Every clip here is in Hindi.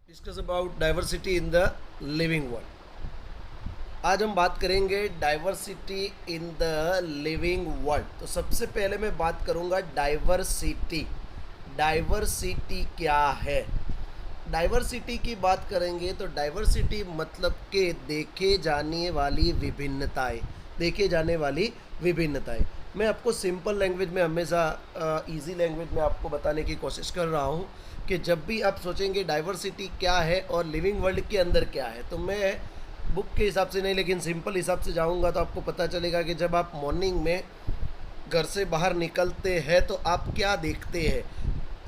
Discuss about diversity in the living world. आज हम बात करेंगे diversity in the living world. तो सबसे पहले मैं बात करूंगा डाइवर्सिटी। डाइवर्सिटी क्या है? डाइवर्सिटी की बात करेंगे तो डाइवर्सिटी मतलब के देखे जाने वाली विभिन्नताएं। देखे जाने वाली विभिन्नताएं मैं आपको सिंपल लैंग्वेज में हमेशा इजी लैंग्वेज में आपको बताने की कोशिश कर रहा हूँ कि जब भी आप सोचेंगे डाइवर्सिटी क्या है और लिविंग वर्ल्ड के अंदर क्या है, तो मैं बुक के हिसाब से नहीं लेकिन सिंपल हिसाब से जाऊँगा तो आपको पता चलेगा कि जब आप मॉर्निंग में घर से बाहर निकलते हैं तो आप क्या देखते हैं।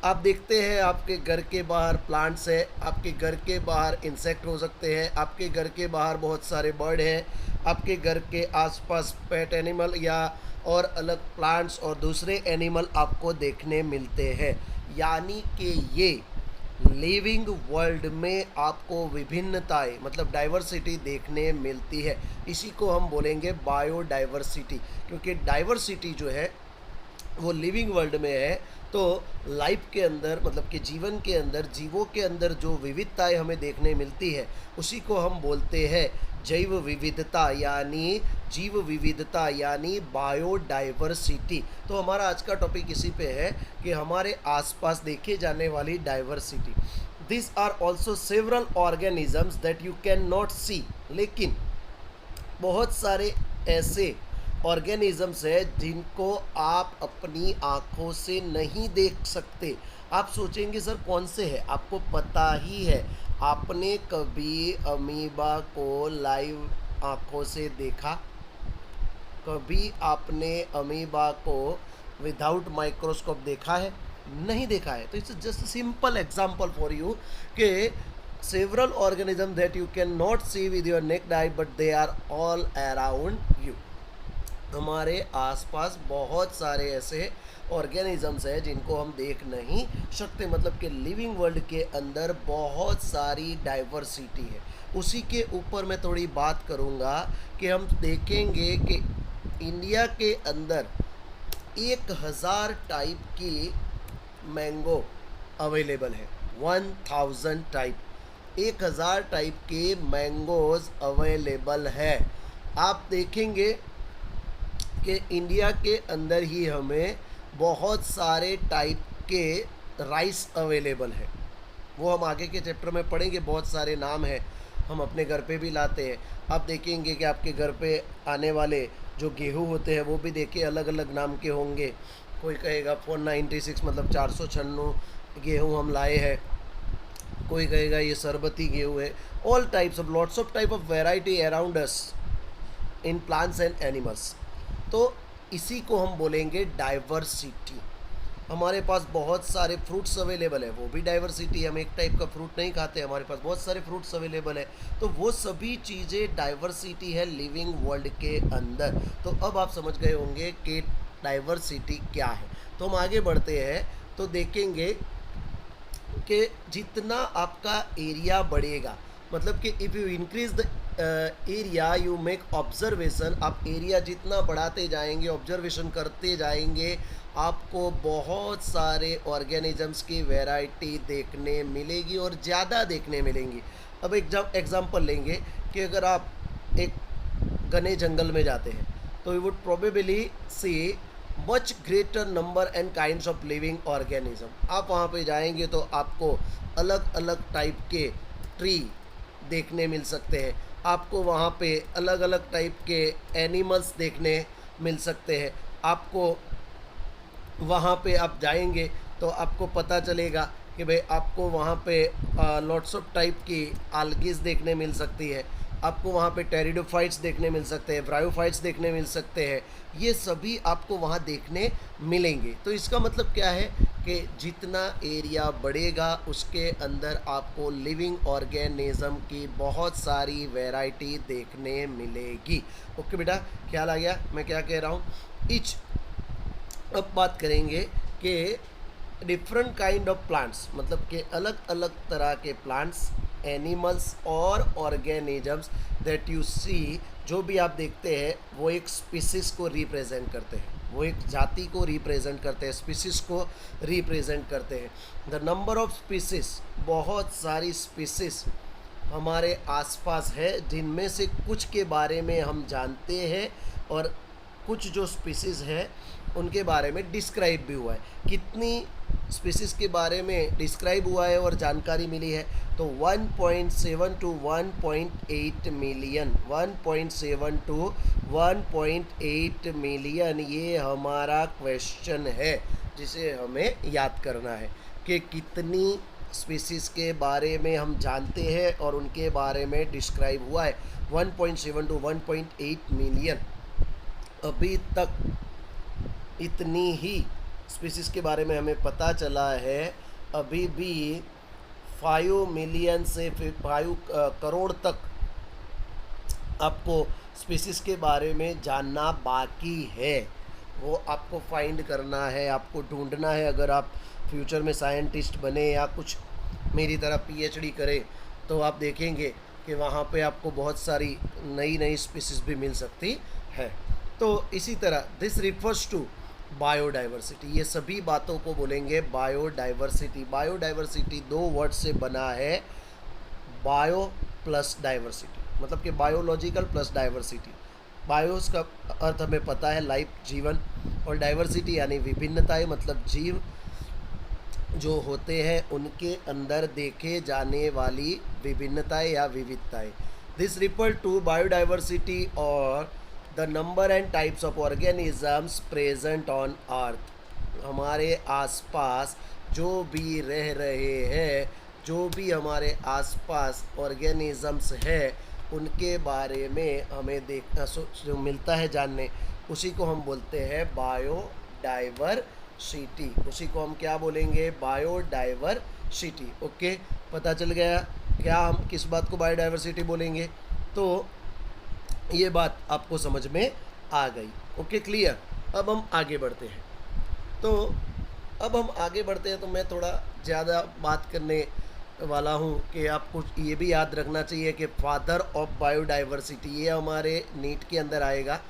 आप देखते हैं आपके घर के बाहर प्लांट्स है, आपके घर के बाहर इंसेक्ट हो सकते हैं, आपके घर के बाहर बहुत सारे बर्ड हैं, आपके घर के आसपास पेट एनिमल या और अलग प्लांट्स और दूसरे एनिमल आपको देखने मिलते हैं। यानी कि ये लिविंग वर्ल्ड में आपको विभिन्नताएं मतलब डाइवर्सिटी देखने मिलती है। इसी को हम बोलेंगे बायोडाइवर्सिटी, क्योंकि डाइवर्सिटी जो है वो लिविंग वर्ल्ड में है। तो लाइफ के अंदर मतलब कि जीवन के अंदर जीवों के अंदर जो विविधताएं हमें देखने मिलती है उसी को हम बोलते हैं जैव विविधता यानी जीव विविधता यानी बायोडाइवर्सिटी। तो हमारा आज का टॉपिक इसी पे है कि हमारे आसपास देखे जाने वाली diversity. This are also several organisms that you can not see. लेकिन बहुत सारे ऐसे ऑर्गेनिजम्स है जिनको आप अपनी आँखों से नहीं देख सकते। आप सोचेंगे सर कौन से है, आपको पता ही है। आपने कभी अमीबा को लाइव आँखों से देखा? कभी आपने अमीबा को विदाउट माइक्रोस्कोप देखा है? नहीं देखा है। तो it's just simple example for you कि several organism that you can not see with your naked eye but they are all around you. हमारे आसपास बहुत सारे ऐसे ऑर्गेनिजम्स हैं जिनको हम देख नहीं सकते, मतलब कि लिविंग वर्ल्ड के अंदर बहुत सारी डाइवर्सिटी है। उसी के ऊपर मैं थोड़ी बात करूँगा कि हम देखेंगे कि इंडिया के अंदर 1000 टाइप की मैंगो अवेलेबल है। 1000 टाइप, 1000 टाइप के मैंगोज अवेलेबल है। आप देखेंगे कि इंडिया के अंदर ही हमें बहुत सारे टाइप के राइस अवेलेबल है। वो हम आगे के चैप्टर में पढ़ेंगे। बहुत सारे नाम हैं, हम अपने घर पे भी लाते हैं। आप देखेंगे कि आपके घर पे आने वाले जो गेहूँ होते हैं वो भी देखिए अलग अलग नाम के होंगे। कोई कहेगा 496 मतलब 496 गेहूँ हम लाए हैं, कोई कहेगा ये सरबती गेहूँ है। All types of lots of type of variety around us in plants and animals. तो इसी को हम बोलेंगे डाइवर्सिटी। हमारे पास बहुत सारे फ्रूट्स अवेलेबल है, वो भी डाइवर्सिटी। हम एक टाइप का फ्रूट नहीं खाते, हमारे पास बहुत सारे फ्रूट्स अवेलेबल है। तो वो सभी चीज़ें डाइवर्सिटी है लिविंग वर्ल्ड के अंदर। तो अब आप समझ गए होंगे कि डाइवर्सिटी क्या है। तो हम आगे बढ़ते हैं तो देखेंगे कि जितना आपका एरिया बढ़ेगा, मतलब कि if you increase the area you make observation, आप एरिया जितना बढ़ाते जाएंगे, ऑब्जर्वेशन करते जाएंगे, आपको बहुत सारे ऑर्गेनिजम्स की वैरायटी देखने मिलेगी और ज़्यादा देखने मिलेंगी। अब एग्जांपल लेंगे कि अगर आप एक घने जंगल में जाते हैं तो you would probably see much greater number and kinds of living organism. आप वहाँ पे जाएंगे तो आपको अलग अलग टाइप के ट्री देखने मिल सकते हैं, आपको वहाँ पे अलग अलग टाइप के एनिमल्स देखने मिल सकते हैं। आपको वहाँ पे आप जाएंगे तो आपको पता चलेगा कि भाई आपको वहाँ पे लॉट्स ऑफ टाइप की आल्गीज देखने मिल सकती है, आपको वहाँ पे टेरिडोफाइट्स देखने मिल सकते हैं, ब्रायोफाइट्स देखने मिल सकते हैं। ये सभी आपको वहाँ देखने मिलेंगे। तो इसका मतलब क्या है कि जितना एरिया बढ़ेगा उसके अंदर आपको लिविंग ऑर्गेनिज्म की बहुत सारी वैरायटी देखने मिलेगी। ओके बेटा, ख्याल आ गया मैं क्या कह रहा हूँ? इच अब बात करेंगे कि डिफरेंट काइंड ऑफ प्लांट्स, मतलब कि अलग अलग तरह के प्लांट्स, एनिमल्स और ऑर्गेनिजम्स दैट यू सी, जो भी आप देखते हैं वो एक स्पीसीज को रिप्रेजेंट करते हैं। वो एक जाति को रिप्रेजेंट करते हैं, स्पीसीज को रिप्रेजेंट करते हैं। द नंबर ऑफ स्पीसीज, बहुत सारी स्पीसीज हमारे आसपास है जिनमें से कुछ के बारे में हम जानते हैं और कुछ जो स्पीसीज़ है उनके बारे में डिस्क्राइब भी हुआ है। कितनी स्पीसीज़ के बारे में डिस्क्राइब हुआ है और जानकारी मिली है, तो 1.7 टू 1.8 मिलियन, 1.7 टू 1.8 मिलियन, ये हमारा क्वेश्चन है जिसे हमें याद करना है कि कितनी स्पीसीज़ के बारे में हम जानते हैं और उनके बारे में डिस्क्राइब हुआ है। 1.7 टू 1.8 मिलियन। अभी तक इतनी ही स्पीसीज़ के बारे में हमें पता चला है। अभी भी 5 मिलियन से 5 करोड़ तक आपको स्पीसीज़ के बारे में जानना बाकी है। वो आपको फाइंड करना है, आपको ढूंढना है। अगर आप फ्यूचर में साइंटिस्ट बने या कुछ मेरी तरह पीएचडी करें तो आप देखेंगे कि वहाँ पे आपको बहुत सारी नई नई स्पीसीज़ भी मिल सकती है। तो इसी तरह दिस रिफर्स टू बायोडाइवर्सिटी, ये सभी बातों को बोलेंगे बायोडाइवर्सिटी। बायोडाइवर्सिटी 2 वर्ड से बना है, बायो प्लस डाइवर्सिटी, मतलब कि बायोलॉजिकल प्लस डाइवर्सिटी। बायोस का अर्थ हमें पता है लाइफ, जीवन, और डाइवर्सिटी यानी विभिन्नताएं, मतलब जीव जो होते हैं उनके अंदर देखे जाने वाली विभिन्नताएं या विविधताएं। दिस रिफर टू बायोडाइवर्सिटी और the number and types of organisms present on earth. हमारे आसपास जो भी रह रहे हैं, जो भी हमारे आसपास ऑर्गेनिजम्स है, उनके बारे में हमें देखना जो मिलता है जानने, उसी को हम बोलते हैं बायोडाइवर्सिटी। उसी को हम क्या बोलेंगे? बायोडाइवर्सिटी। ओके, पता चल गया क्या हम किस बात को बायोडाइवर्सिटी बोलेंगे? तो ये बात आपको समझ में आ गई। Okay, clear. अब हम आगे बढ़ते हैं। तो मैं थोड़ा ज़्यादा बात करने वाला हूँ कि आपको ये भी याद रखना चाहिए कि फादर ऑफ बायोडाइवर्सिटी, ये हमारे नीट के अंदर आएगा,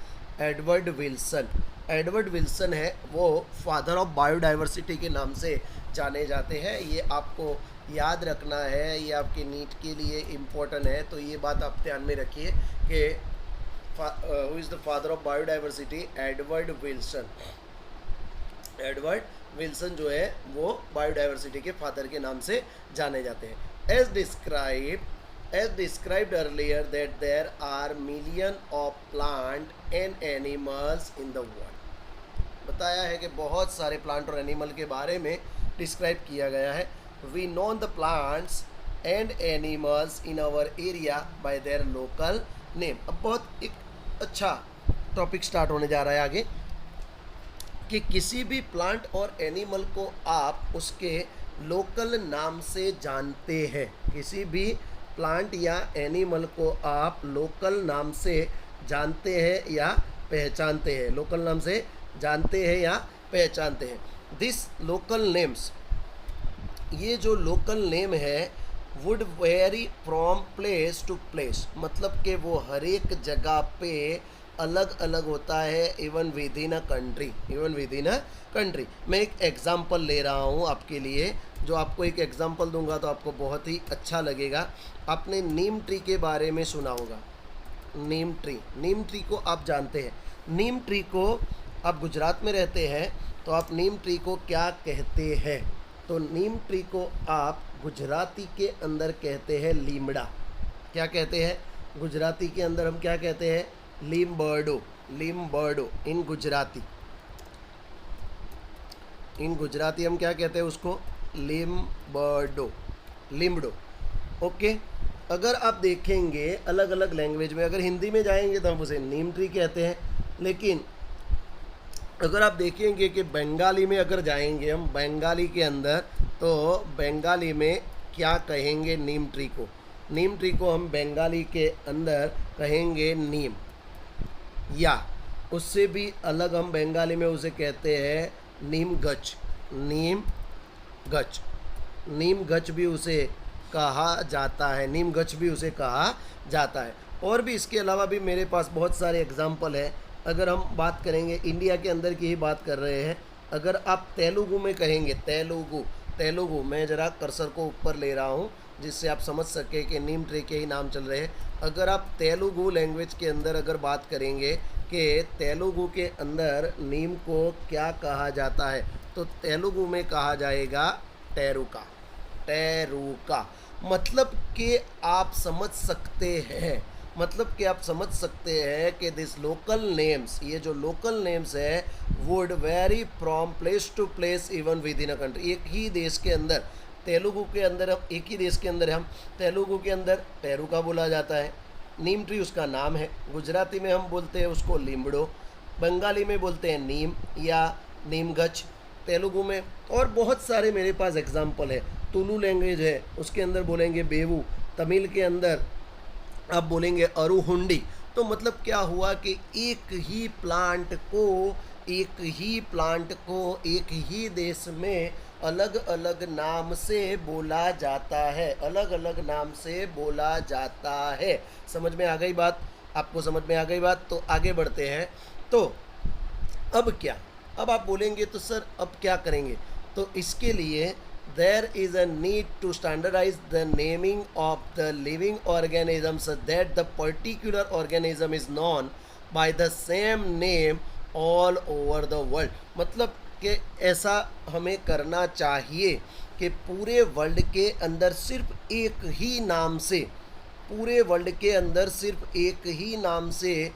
एडवर्ड विल्सन। एडवर्ड विल्सन है वो फादर ऑफ बायोडाइवर्सिटी के नाम से जाने जाते हैं। ये आपको याद रखना है, ये आपके नीट के लिए इम्पोर्टेंट है। तो ये बात आप ध्यान में रखिए कि who is the father of biodiversity? Edward Wilson. Edward Wilson जो है वो बायोडाइवर्सिटी के फादर के नाम से जाने जाते हैं। As described earlier that there are million of plant and animals in the world. बताया है कि बहुत सारे प्लांट और एनिमल के बारे में डिस्क्राइब किया गया है। We know the plants and animals in our area by their local name. अब बहुत एक अच्छा टॉपिक स्टार्ट होने जा रहा है आगे कि किसी भी प्लांट और एनिमल को आप उसके लोकल नाम से जानते हैं। किसी भी प्लांट या एनिमल को आप लोकल नाम से जानते हैं या पहचानते हैं। लोकल नाम से जानते हैं या पहचानते हैं। दिस लोकल नेम्स, ये जो लोकल नेम है, would vary from place to place, मतलब कि वो हर एक जगह पे अलग अलग होता है, even with in a country. मैं एक एग्जांपल ले रहा हूँ आपके लिए, जो आपको एक एग्जांपल दूंगा तो आपको बहुत ही अच्छा लगेगा। आपने नीम ट्री के बारे में सुना होगा। नीम ट्री को आप जानते हैं। नीम ट्री को, आप गुजरात में रहते हैं तो आप नीम ट्री को क्या कहते हैं? तो नीम ट्री को आप गुजराती के अंदर कहते हैं लीमड़ा। क्या कहते हैं? गुजराती के अंदर हम क्या कहते हैं? लीमबर्डो इन गुजराती हम क्या कहते हैं उसको? लिम्बडो। ओके, अगर आप देखेंगे अलग अलग लैंग्वेज में, अगर हिंदी में जाएंगे तो हम उसे नीम ट्री कहते हैं, लेकिन अगर आप देखेंगे कि बंगाली में अगर जाएंगे हम, बंगाली के अंदर, तो बंगाली में क्या कहेंगे नीम ट्री को? नीम ट्री को हम बंगाली के अंदर कहेंगे नीम, या उससे भी अलग हम बंगाली में उसे कहते हैं नीम गच भी उसे कहा जाता है। और भी इसके अलावा भी मेरे पास बहुत सारे एग्जाम्पल है अगर हम बात करेंगे इंडिया के अंदर की ही बात कर रहे हैं, अगर आप तेलुगु में कहेंगे, तेलुगु तेलुगु, मैं ज़रा कर्सर को ऊपर ले रहा हूँ जिससे आप समझ सके कि नीम ट्री के ही नाम चल रहे हैं। अगर आप तेलुगु लैंग्वेज के अंदर अगर बात करेंगे कि तेलुगु के अंदर नीम को क्या कहा जाता है, तो तेलुगु में कहा जाएगा टेरुका। टेरुका मतलब कि आप समझ सकते हैं, मतलब कि आप समझ सकते हैं कि दिस लोकल नेम्स, ये जो लोकल नेम्स है would vary from place to place even with in a country. एक ही देश के अंदर, तेलुगु के अंदर, हम एक ही देश के अंदर हम तेलुगु के अंदर टेरुका बोला जाता है, नीम ट्री उसका नाम है। गुजराती में हम बोलते हैं उसको लीमड़ो, बंगाली में बोलते हैं नीम या नीमगछ, तेलुगु में और बहुत सारे मेरे पास एग्जाम्पल है। तुलु लैंग्वेज है उसके अंदर बोलेंगे बेवू, तमिल के अंदर आप बोलेंगे अरुहुंडी। तो मतलब क्या हुआ कि एक ही प्लांट को एक ही देश में अलग अलग नाम से बोला जाता है, अलग अलग नाम से बोला जाता है। समझ में आ गई बात? आपको समझ में आ गई बात? तो आगे बढ़ते हैं। तो अब क्या, अब आप बोलेंगे तो सर अब क्या करेंगे? तो इसके लिए there is a need to standardize the naming of the living organisms so that the particular organism is known by the same name all over the world। मतलब कि ऐसा हमें करना चाहिए कि पूरे वर्ल्ड के अंदर सिर्फ एक ही नाम से, पूरे वर्ल्ड के अंदर सिर्फ एक ही नाम से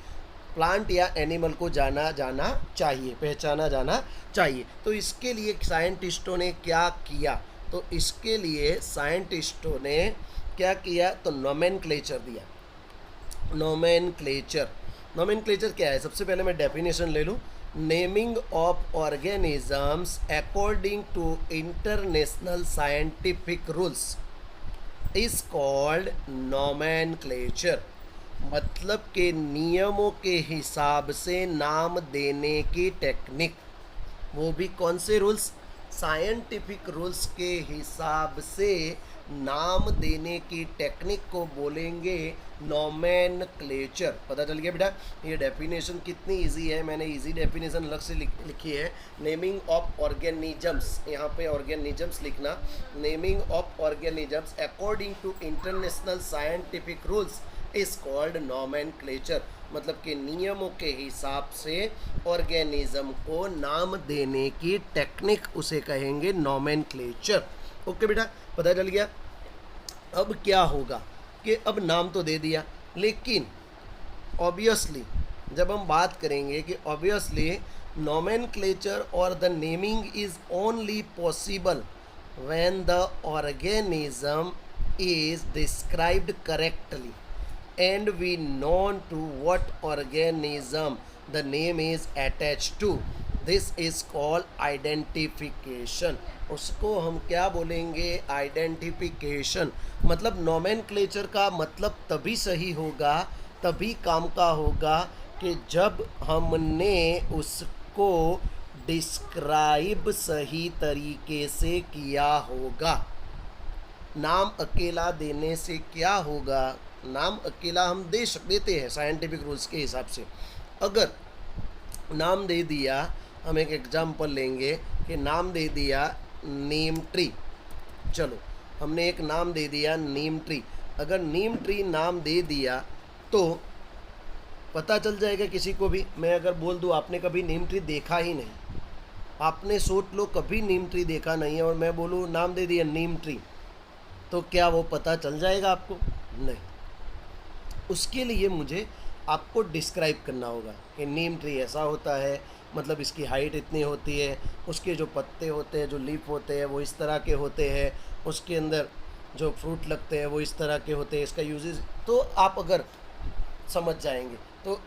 प्लांट या एनिमल को जाना चाहिए, पहचाना जाना चाहिए। तो इसके लिए साइंटिस्टों ने क्या किया? तो इसके लिए साइंटिस्टों ने क्या किया? तो नोमेनक्लेचर दिया। नोमेनक्लेचर क्या है? सबसे पहले मैं डेफिनेशन ले लूँ। Naming of organisms according to international scientific rules is called nomenclature. मतलब के नियमों के हिसाब से नाम देने की टेक्निक, वो भी कौन से रूल्स? साइंटिफिक रूल्स के हिसाब से नाम देने की टेक्निक को बोलेंगे नोमेनक्लेचर। पता चल गया बेटा? ये डेफिनेशन कितनी इजी है, मैंने इजी डेफिनेशन अलग से लिखी है। नेमिंग ऑफ ऑर्गेनिजम्स, यहाँ पे ऑर्गेनिजम्स लिखना, naming of organisms according to international scientific rules is called nomenclature. मतलब कि नियमों के हिसाब से ऑर्गेनिज्म को नाम देने की टेक्निक उसे कहेंगे नोमेनक्लेचर। ओके बेटा, पता चल गया? अब क्या होगा कि अब नाम तो दे दिया, लेकिन ऑब्वियसली जब हम बात करेंगे कि ऑब्वियसली नोमेनक्लेचर और the naming is only possible when the organism is described correctly and we known to what organism the name is attached to. This is called identification। उसको हम क्या बोलेंगे? आइडेंटिफिकेशन। मतलब नोमेनक्लेचर का मतलब तभी सही होगा, तभी काम का होगा कि जब हमने उसको डिस्क्राइब सही तरीके से किया होगा। नाम अकेला देने से क्या होगा? नाम अकेला हम देते हैं साइंटिफिक रूल्स के हिसाब से। अगर नाम दे दिया, हम एक एग्जांपल लेंगे कि नाम दे दिया नीम ट्री। चलो, हमने एक नाम दे दिया नीम ट्री। अगर नीम ट्री नाम दे दिया तो पता चल जाएगा किसी को भी। मैं अगर बोल दूँ आपने कभी नीम ट्री देखा ही नहीं, आपने सोच लो कभी नीम ट्री देखा नहीं है, और मैं बोलूँ नाम दे दिया नीम ट्री, तो क्या वो पता चल जाएगा आपको? नहीं। उसके लिए मुझे आपको डिस्क्राइब करना होगा कि नीम ट्री ऐसा होता है, मतलब इसकी हाइट इतनी होती है, उसके जो पत्ते होते हैं, जो लीफ होते हैं वो इस तरह के होते हैं, उसके अंदर जो फ्रूट लगते हैं वो इस तरह के होते हैं, इसका यूजेस। तो आप अगर समझ जाएंगे तो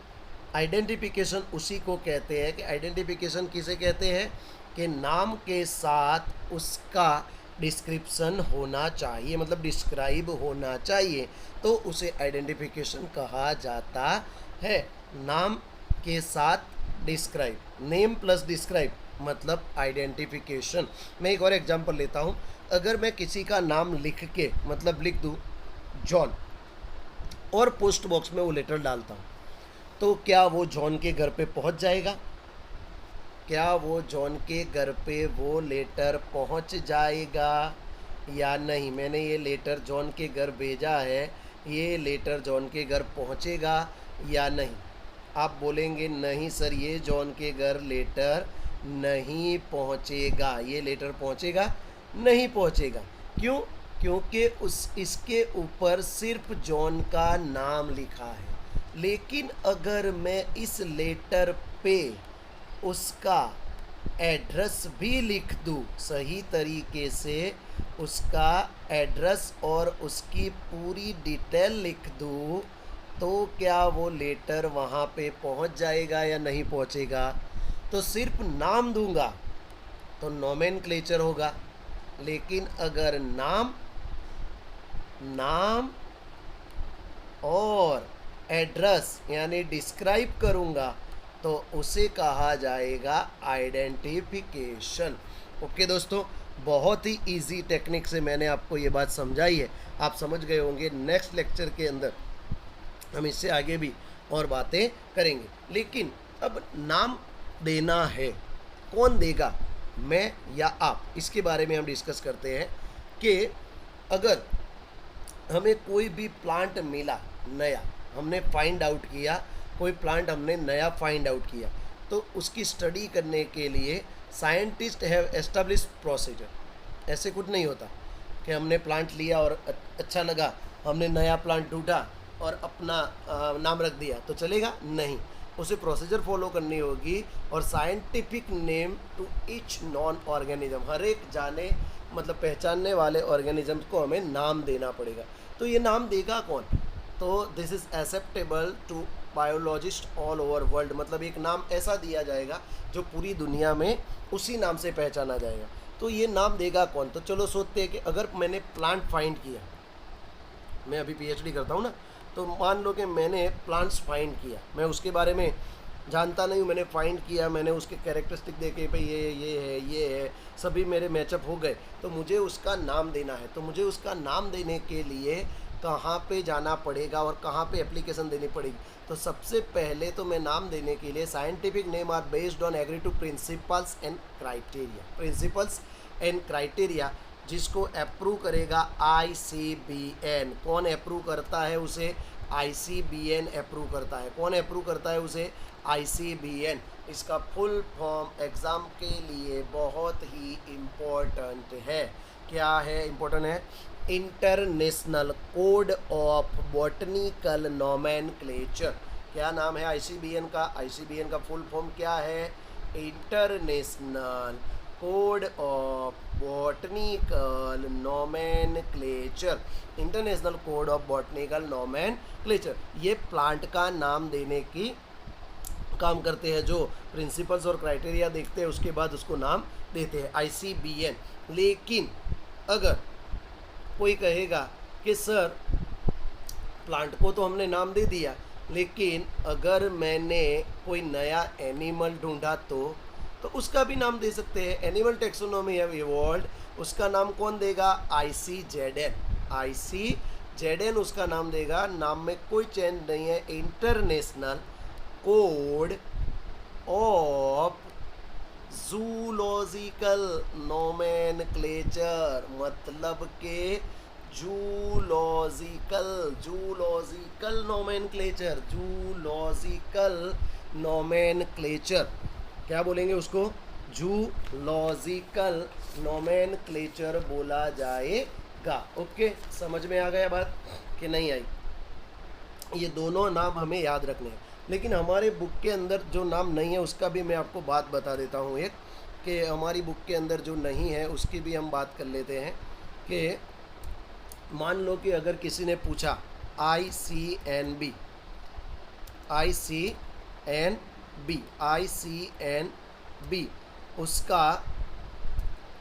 आइडेंटिफिकेशन उसी को कहते हैं। कि आइडेंटिफिकेशन किसे कहते हैं? कि नाम के साथ उसका डिस्क्रिप्शन होना चाहिए, मतलब डिस्क्राइब होना चाहिए, तो उसे आइडेंटिफिकेशन कहा जाता है। नाम के साथ डिस्क्राइब, नेम प्लस डिस्क्राइब मतलब आइडेंटिफिकेशन। मैं एक और एग्जांपल लेता हूँ। अगर मैं किसी का नाम लिख के मतलब लिख दूँ जॉन और पोस्ट बॉक्स में वो लेटर डालता हूँ, तो क्या वो जॉन के घर पे पहुंच जाएगा? क्या वो जॉन के घर पे वो लेटर पहुंच जाएगा या नहीं? मैंने ये लेटर जॉन के घर भेजा है, ये लेटर जॉन के घर पहुंचेगा या नहीं? आप बोलेंगे नहीं सर, ये जॉन के घर लेटर नहीं पहुंचेगा। ये लेटर पहुंचेगा नहीं पहुंचेगा। क्यों? क्योंकि इसके ऊपर सिर्फ जॉन का नाम लिखा है। लेकिन अगर मैं इस लेटर पे उसका एड्रेस भी लिख दूँ सही तरीके से, उसका एड्रेस और उसकी पूरी डिटेल लिख दूँ, तो क्या वो लेटर वहाँ पे पहुँच जाएगा या नहीं पहुँचेगा? तो सिर्फ नाम दूंगा तो नोमेनक्लेचर होगा। लेकिन अगर नाम और एड्रेस यानी डिस्क्राइब करूंगा तो उसे कहा जाएगा आइडेंटिफिकेशन। ओके दोस्तों, बहुत ही इजी टेक्निक से मैंने आपको ये बात समझाई है, आप समझ गए होंगे। नेक्स्ट लेक्चर के अंदर हम इससे आगे भी और बातें करेंगे। लेकिन अब नाम देना है, कौन देगा, मैं या आप? इसके बारे में हम डिस्कस करते हैं कि अगर हमें कोई भी प्लांट मिला नया, हमने फाइंड आउट किया, कोई प्लांट हमने नया फाइंड आउट किया, तो उसकी स्टडी करने के लिए साइंटिस्ट हैव एस्टेब्लिश प्रोसीजर। ऐसे कुछ नहीं होता कि हमने प्लांट लिया और अच्छा लगा, हमने नया प्लांट ढूंढा और अपना नाम रख दिया तो चलेगा? नहीं, उसे प्रोसीजर फॉलो करनी होगी। और scientific name to each known organism, हर एक जाने मतलब पहचानने वाले ऑर्गेनिज्म को हमें नाम देना पड़ेगा। तो ये नाम देगा कौन? तो this is acceptable to biologist all over world, मतलब एक नाम ऐसा दिया जाएगा जो पूरी दुनिया में उसी नाम से पहचाना जाएगा। तो ये नाम देगा कौन? तो चलो सोचते हैं कि अगर मैंने प्लांट फाइंड किया, मैं अभी पीएचडी करता हूँ ना, तो मान लो कि मैंने प्लांट्स फाइंड किया, मैं उसके बारे में जानता नहीं हूँ, मैंने फाइंड किया, मैंने उसके कैरेक्टरिस्टिक देखे, भाई ये है, सभी मेरे मैचअप हो गए, तो मुझे उसका नाम देना है। तो मुझे उसका नाम देने के लिए कहाँ पे जाना पड़ेगा और कहाँ पे एप्लीकेशन देनी पड़ेगी? तो सबसे पहले तो मैं नाम देने के लिए scientific name are based on agree to principles and criteria. Principles and criteria जिसको अप्रूव करेगा ICBN। कौन अप्रूव करता है उसे? ICBN अप्रूव करता है। कौन अप्रूव करता है उसे? ICBN। इसका फुल फॉर्म एग्ज़ाम के लिए बहुत ही इम्पोर्टेंट है। क्या है इम्पोर्टेंट है? International code of botanical nomenclature. क्या नाम है ICBN का? ICBN का फुल फॉर्म क्या है? International code of botanical nomenclature. International code of botanical nomenclature ये प्लांट का नाम देने की काम करते हैं, जो प्रिंसिपल्स और क्राइटेरिया देखते हैं उसके बाद उसको नाम देते हैं ICBN। लेकिन अगर कोई कहेगा कि सर प्लांट को तो हमने नाम दे दिया, लेकिन अगर मैंने कोई नया एनिमल ढूंढा तो उसका भी नाम दे सकते हैं। एनिमल टेक्सोनॉमी हैव इवॉल्व्ड, उसका नाम कौन देगा? ICZN। ICZN उसका नाम देगा। नाम में कोई चेंज नहीं है। International code of zoological nomenclature, मतलब के जूलॉजिकल नोमेनक्लेचर, क्या बोलेंगे उसको? जूलॉजिकल नोमेनक्लेचर बोला जाएगा। ओके, समझ में आ गया बात कि नहीं आई? ये दोनों नाम हमें याद रखने हैं। लेकिन हमारे बुक के अंदर जो नाम नहीं है उसका भी मैं आपको बात बता देता हूँ एक, कि हमारी बुक के अंदर जो नहीं है उसकी भी हम बात कर लेते हैं। कि मान लो कि अगर किसी ने पूछा ICNB, उसका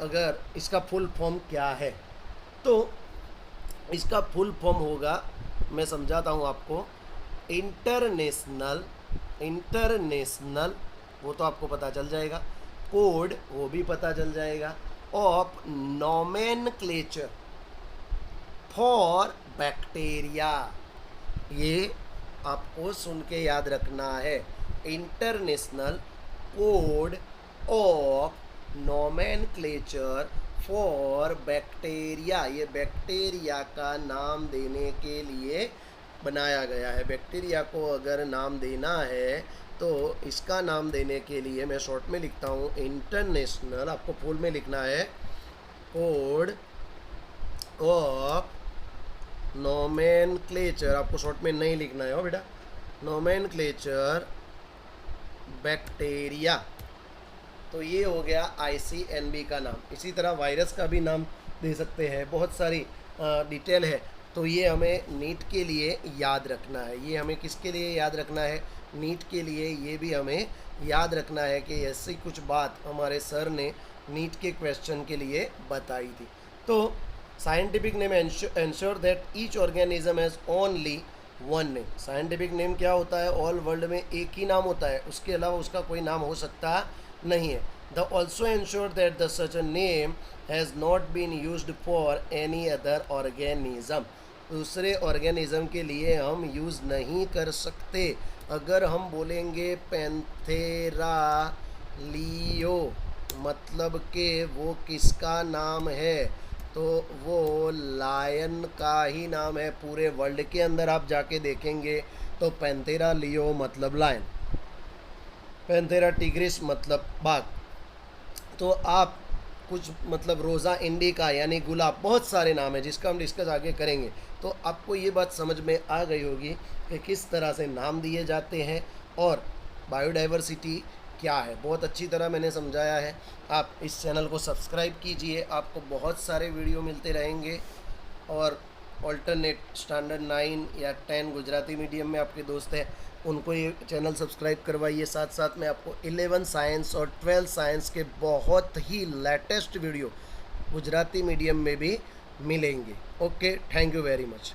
अगर इसका फुल फॉर्म क्या है, तो इसका फुल फॉर्म होगा, मैं समझाता हूँ आपको, इंटरनेशनल वो तो आपको पता चल जाएगा, कोड वो भी पता चल जाएगा, ऑफ नोमेनक्लेचर फॉर बैक्टीरिया। ये आपको सुन के याद रखना है। International code of nomenclature for bacteria, ये बैक्टीरिया का नाम देने के लिए बनाया गया है। बैक्टीरिया को अगर नाम देना है तो इसका नाम देने के लिए मैं शॉर्ट में लिखता हूँ इंटरनेशनल, आपको फुल में लिखना है कोड ऑफ नोमेनक्लेचर, आपको शॉर्ट में नहीं लिखना है हो बेटा, नोमेनक्लेचर बैक्टीरिया। तो ये हो गया ICNB का नाम। इसी तरह वायरस का भी नाम दे सकते हैं, बहुत सारी डिटेल है। तो ये हमें नीट के लिए याद रखना है। ये हमें किसके लिए याद रखना है? नीट के लिए। ये भी हमें याद रखना है कि ऐसी कुछ बात हमारे सर ने नीट के क्वेश्चन के लिए बताई थी। तो scientific name ensure that each organism has only one name. Scientific name क्या होता है? ऑल वर्ल्ड में एक ही नाम होता है, उसके अलावा उसका कोई नाम हो सकता नहीं है। The also ensure that the such name has not been used for any other organism. दूसरे ऑर्गेनिज्म के लिए हम यूज़ नहीं कर सकते। अगर हम बोलेंगे पैंथेरा लियो, मतलब कि वो किसका नाम है? तो वो लायन का ही नाम है। पूरे वर्ल्ड के अंदर आप जाके देखेंगे तो पैंथेरा लियो मतलब लायन, पैंथेरा टिग्रिस मतलब बाघ। तो आप कुछ मतलब रोज़ा इंडिका यानी गुलाब, बहुत सारे नाम हैं जिसका हम डिस्कस आगे करेंगे। तो आपको ये बात समझ में आ गई होगी कि किस तरह से नाम दिए जाते हैं और बायोडाइवर्सिटी क्या है। बहुत अच्छी तरह मैंने समझाया है। आप इस चैनल को सब्सक्राइब कीजिए, आपको बहुत सारे वीडियो मिलते रहेंगे। और ऑल्टरनेट स्टैंडर्ड 9 या 10 गुजराती मीडियम में आपके दोस्त हैं, उनको ये चैनल सब्सक्राइब करवाइए। साथ साथ में आपको 11 साइंस और 12 साइंस के बहुत ही लेटेस्ट वीडियो गुजराती मीडियम में भी मिलेंगे। Okay, thank you very much.